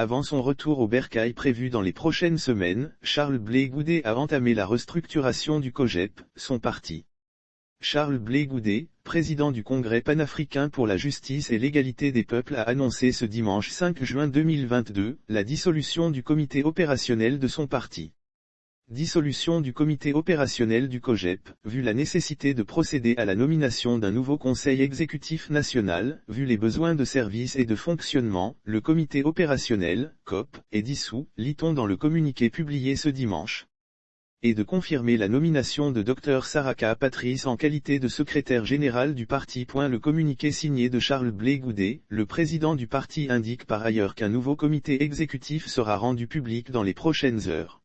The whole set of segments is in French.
Avant son retour au bercail prévu dans les prochaines semaines, Charles Blé Goudet a entamé la restructuration du COJEP, son parti. Charles Blé Goudet, président du Congrès panafricain pour la justice et l'égalité des peuples, a annoncé ce dimanche 5 juin 2022, la dissolution du comité opérationnel de son parti. Dissolution du comité opérationnel du COJEP, vu la nécessité de procéder à la nomination d'un nouveau conseil exécutif national, vu les besoins de service et de fonctionnement, le comité opérationnel, COP, est dissous, lit-on dans le communiqué publié ce dimanche. Et de confirmer la nomination de Dr Saraka Patrice en qualité de secrétaire général du parti. Le communiqué signé de Charles Blé Goudet, le président du parti, indique par ailleurs qu'un nouveau comité exécutif sera rendu public dans les prochaines heures.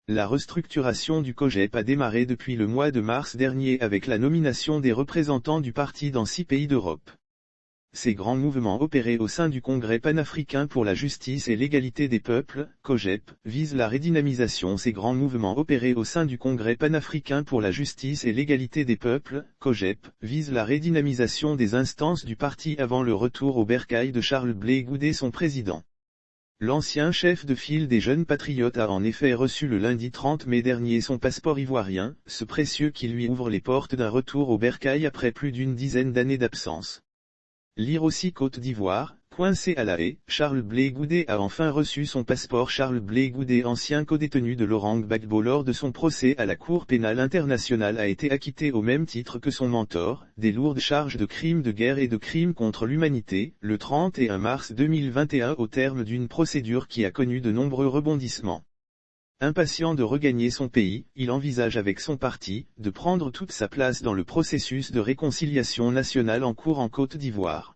La restructuration du COJEP a démarré depuis le mois de mars dernier avec la nomination des représentants du parti dans 6 pays d'Europe. Ces grands mouvements opérés au sein du Congrès panafricain pour la justice et l'égalité des peuples, COJEP, visent la redynamisation. Ces grands mouvements opérés au sein du Congrès panafricain pour la justice et l'égalité des peuples, COJEP, visent la redynamisation des instances du parti avant le retour au bercail de Charles Blé Goudet, son président. L'ancien chef de file des Jeunes Patriotes a en effet reçu le lundi 30 mai dernier son passeport ivoirien, ce précieux qui lui ouvre les portes d'un retour au bercail après plus d'une dizaine d'années d'absence. Lire aussi Côte d'Ivoire, coincé à La Haye, Charles Blé Goudet a enfin reçu son passeport. Charles Blé Goudet, ancien codétenu de Laurent Gbagbo lors de son procès à la Cour pénale internationale, a été acquitté au même titre que son mentor, des lourdes charges de crimes de guerre et de crimes contre l'humanité, le 31 mars 2021 au terme d'une procédure qui a connu de nombreux rebondissements. Impatient de regagner son pays, il envisage avec son parti, de prendre toute sa place dans le processus de réconciliation nationale en cours en Côte d'Ivoire.